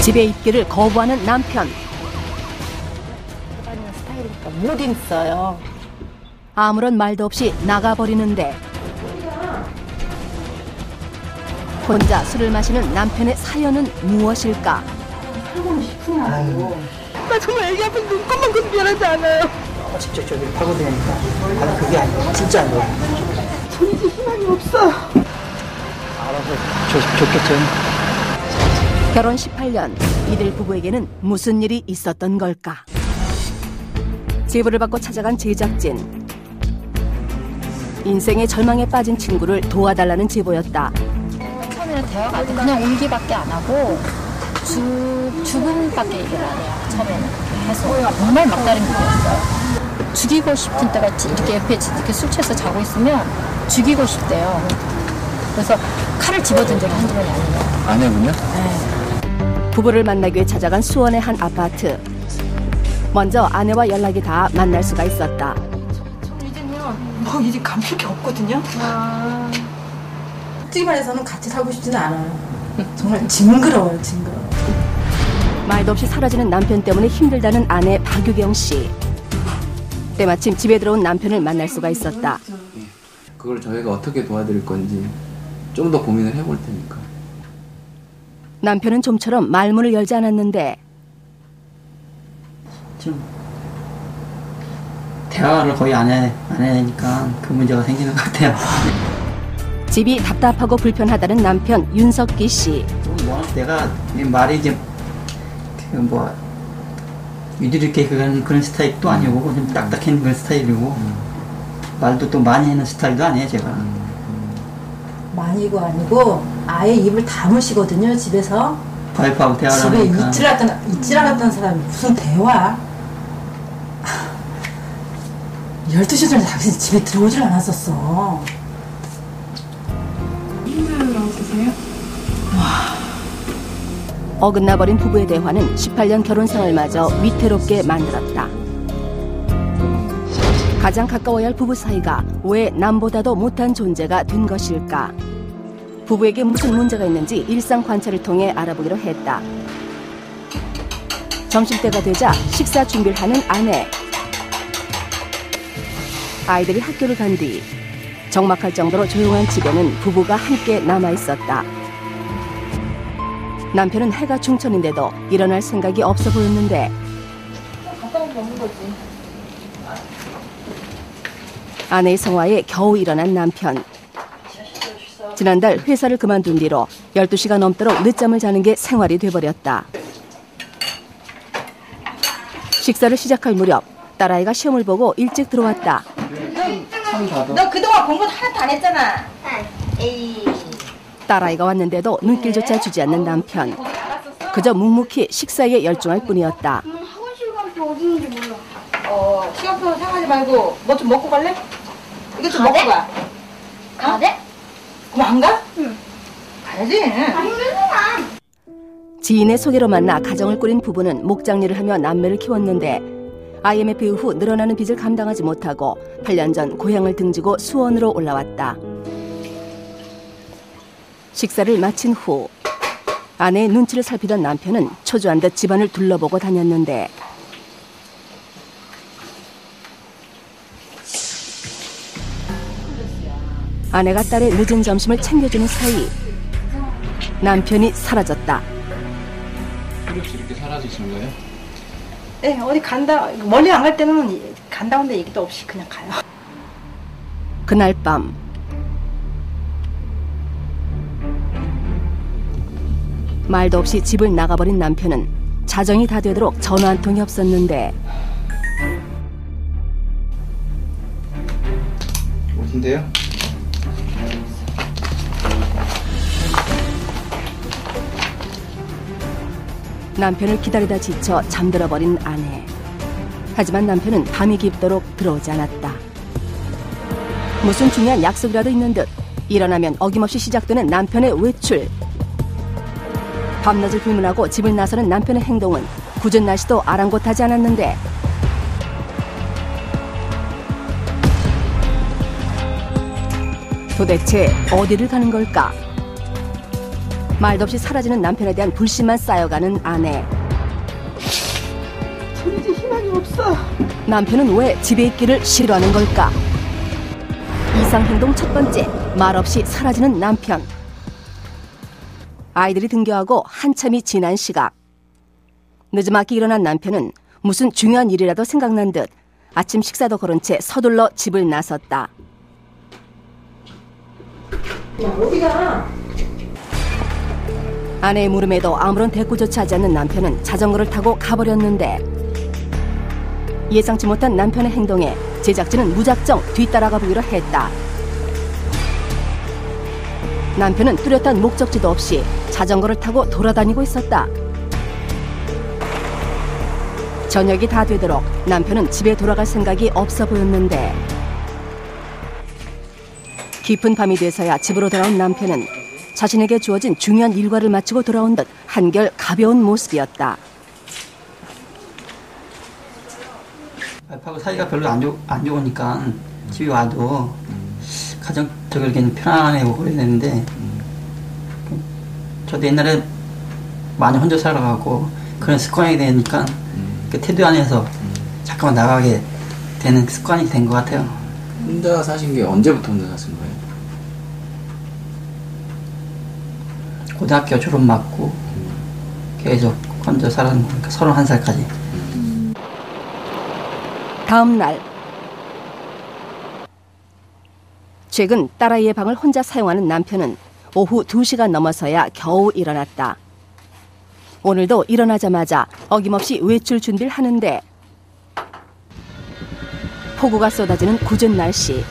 집에 있기를 거부하는 남편. 다니는 스타일이니까 못 있어요. 아무런 말도 없이 나가버리는데 혼자 술을 마시는 남편의 사연은 무엇일까? 살고는 싶으냐고. 나 정말 애기 앞에 눈곱만 그 미안하지 않아요. 직접 저기 파고드니까 아니 그게 아니고 진짜 안 좋아요. 저 이제 희망이 없어요. 알아서 좋겠죠. 결혼 18년, 이들 부부에게는 무슨 일이 있었던 걸까? 제보를 받고 찾아간 제작진. 인생의 절망에 빠진 친구를 도와달라는 제보였다. 처음에는 대화가 안 돼. 그냥 울기밖에 안 하고 죽음밖에 얘기를 안 해요. 처음에는 계속 정말 막다른 분이었어요. 죽이고 싶은 때가 있지. 이렇게 옆에 이렇게 술 취해서 자고 있으면 죽이고 싶대요. 그래서 칼을 집어든 적이 한두 번이 아니에요. 아내분요? 네. 부부를 만나기 위해 찾아간 수원의 한 아파트. 먼저 아내와 연락이 닿아 만날 수가 있었다. 저는 이제는 뭐 이제 감출 게 없거든요. 솔직히 말해서는 같이 살고 싶지는 않아요. 정말 징그러워요, 징그러워. 말도 없이 사라지는 남편 때문에 힘들다는 아내 박유경 씨. 때마침 집에 들어온 남편을 만날 수가 있었다. 그걸 저희가 어떻게 도와드릴 건지 좀 더 고민을 해볼 테니까. 남편은 좀처럼 말문을 열지 않았는데 좀 대화를 거의 안 해니까 그 문제가 생기는 것 같아요. 집이 답답하고 불편하다는 남편 윤석기 씨. 내가 말이 이제 유들 있게 그런 스타일도 아니고 좀 딱딱한 그런 스타일이고 말도 또 많이 하는 스타일도 아니에요 제가. 많이고 아니고 아예 입을 다무시거든요 집에서. 와이프하고 대화를 집에 하니까. 이틀 나갔던 사람이 무슨 대화? 12시 전에 당신이 집에 들어오질 않았었어. 어긋나버린 부부의 대화는 18년 결혼 생활마저 위태롭게 만들었다. 가장 가까워야 할 부부 사이가 왜 남보다도 못한 존재가 된 것일까? 부부에게 무슨 문제가 있는지 일상 관찰을 통해 알아보기로 했다. 점심때가 되자 식사 준비를 하는 아내. 아이들이 학교를 간 뒤 적막할 정도로 조용한 집에는 부부가 함께 남아있었다. 남편은 해가 중천인데도 일어날 생각이 없어 보였는데 아내의 성화에 겨우 일어난 남편. 지난달 회사를 그만둔 뒤로 12시가 넘도록 늦잠을 자는 게 생활이 돼버렸다. 식사를 시작할 무렵 딸아이가 시험을 보고 일찍 들어왔다. 너 그동안 공부 하나도 안 했잖아. 에이. 딸아이가 왔는데도 눈길조차 주지 않는 남편. 그저 묵묵히 식사에 열중할 뿐이었다. 학원 시간표 어디 있는지 몰라. 시간표 생각하지 말고 뭐 좀 먹고 갈래? 이거 좀 먹고 가. 가대? 그럼 안 가? 응. 가야지. 힘들구만. 지인의 소개로 만나 가정을 꾸린 부부는 목장일을 하며 남매를 키웠는데 IMF 이후 늘어나는 빚을 감당하지 못하고 8년 전 고향을 등지고 수원으로 올라왔다. 식사를 마친 후 아내의 눈치를 살피던 남편은 초조한 듯 집안을 둘러보고 다녔는데 아내가 딸의 늦은 점심을 챙겨주는 사이 남편이 사라졌다. 혹시 이렇게 사라지신 거예요? 네, 어디 간다. 멀리 안 갈 때는 간다 온데 얘기도 없이 그냥 가요. 그날 밤 말도 없이 집을 나가버린 남편은 자정이 다 되도록 전화 한 통이 없었는데 어딘데요? 남편을 기다리다 지쳐 잠들어버린 아내. 하지만 남편은 밤이 깊도록 들어오지 않았다. 무슨 중요한 약속이라도 있는 듯 일어나면 어김없이 시작되는 남편의 외출. 밤낮을 불문하고 집을 나서는 남편의 행동은 굳은 날씨도 아랑곳하지 않았는데 도대체 어디를 가는 걸까? 말도 없이 사라지는 남편에 대한 불신만 쌓여가는 아내. 전 이제 희망이 없어. 남편은 왜 집에 있기를 싫어하는 걸까? 이상행동 첫 번째, 말없이 사라지는 남편. 아이들이 등교하고 한참이 지난 시각. 늦지막히 일어난 남편은 무슨 중요한 일이라도 생각난 듯 아침 식사도 거른 채 서둘러 집을 나섰다. 야, 어디가? 아내의 물음에도 아무런 대꾸조차 하지 않는 남편은 자전거를 타고 가버렸는데 예상치 못한 남편의 행동에 제작진은 무작정 뒤따라가 보기로 했다. 남편은 뚜렷한 목적지도 없이 자전거를 타고 돌아다니고 있었다. 저녁이 다 되도록 남편은 집에 돌아갈 생각이 없어 보였는데 깊은 밤이 돼서야 집으로 돌아온 남편은 자신에게 주어진 중요한 일과를 마치고 돌아온 듯 한결 가벼운 모습이었다. 와이프하고 사이가 별로 안 좋으니까 집에 와도 가정적으로 편안해 보고 그랬는데 저도 옛날에 많이 혼자 살아가고 그런 습관이 되니까 그 태도 안에서 잠깐만 나가게 되는 습관이 된 것 같아요. 혼자 사신 게 언제부터 혼자 사신 거예요? 고등학교 졸업 맞고 계속 혼자 살았는 거니까 31살까지. 다음 날 최근 딸아이의 방을 혼자 사용하는 남편은 오후 2시가 넘어서야 겨우 일어났다. 오늘도 일어나자마자 어김없이 외출 준비를 하는데 폭우가 쏟아지는 궂은 날씨.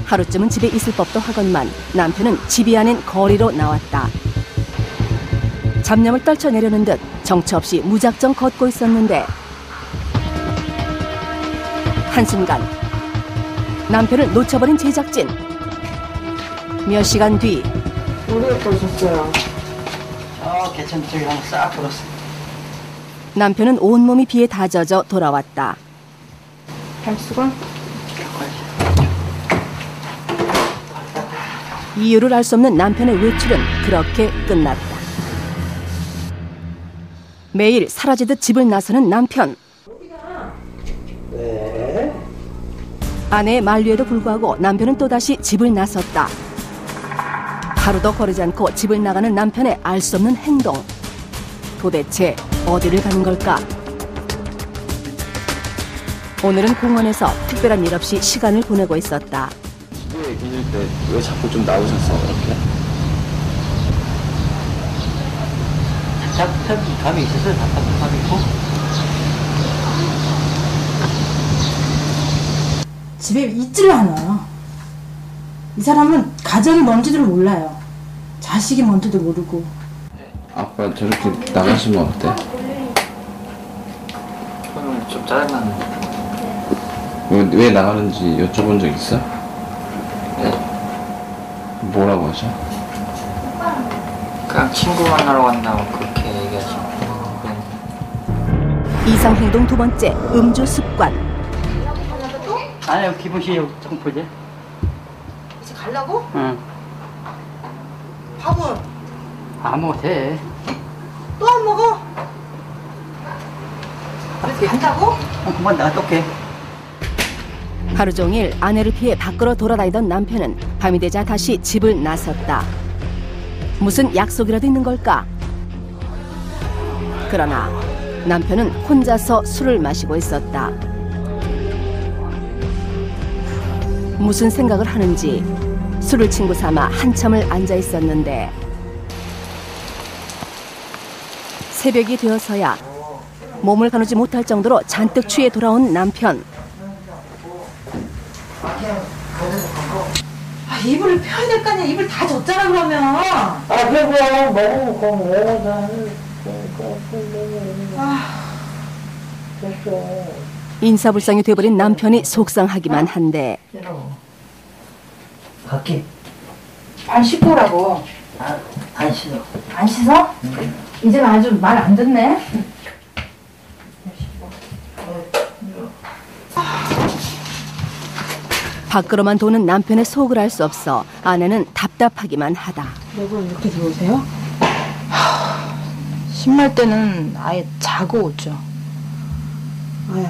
하루쯤은 집에 있을 법도 하건만 남편은 집이 아닌 거리로 나왔다. 잡념을 떨쳐내려는 듯 정처 없이 무작정 걷고 있었는데 한순간 남편을 놓쳐버린 제작진. 몇 시간 뒤 어디에 오셨어요? 개천 쪽에 한번 싹 돌았어요. 남편은 온몸이 비에 다 젖어 돌아왔다. 할 수가? 이유를 알 수 없는 남편의 외출은 그렇게 끝났다. 매일 사라지듯 집을 나서는 남편. 아내의 만류에도 불구하고 남편은 또다시 집을 나섰다. 하루도 거르지 않고 집을 나가는 남편의 알 수 없는 행동. 도대체 어디를 가는 걸까? 오늘은 공원에서 특별한 일 없이 시간을 보내고 있었다. 집에 계실 때 왜 자꾸 좀 나오셨어요, 이렇게? 답답한 감이 있어서 답답한 감이 있고. 집에 있지를 않아요. 이 사람은 가정이 뭔지를 몰라요. 자식이 뭔지도 모르고. 아빠 저렇게 나가시면 어때? 저는 좀 짜증나는데. 왜 나가는지 여쭤본 적 있어? 네. 뭐라고 하죠? 그냥 친구 만나러 간다고 그렇게 얘기하시고. 이상행동 두 번째, 음주 습관. 아니요, 기분이 정포제. 이제 가려고? 응. 밥은 안 먹어도 돼. 또 안 먹어? 그래서 간다고? 그만 나갔다 올게. 하루 종일 아내를 피해 밖으로 돌아다니던 남편은 밤이 되자 다시 집을 나섰다. 무슨 약속이라도 있는 걸까? 그러나 남편은 혼자서 술을 마시고 있었다. 무슨 생각을 하는지 술을 친구 삼아 한참을 앉아 있었는데 새벽이 되어서야 몸을 가누지 못할 정도로 잔뜩 취해 돌아온 남편. 이불을 펴야 될 거 아니야. 이불 다 젖잖아 그러면. 그리고 먹고 뭐다 됐어. 인사불상이 돼버린 남편이 속상하기만 한데 갈게. 발 씻고 오라고. 안 싫어. 안 씻어? 이제는 아주 말 안 듣네. 밖으로만 도는 남편의 속을 알 수 없어 아내는 답답하기만 하다. 여보 이렇게 들어오세요? 심할 때는 아예 자고 오죠. 아예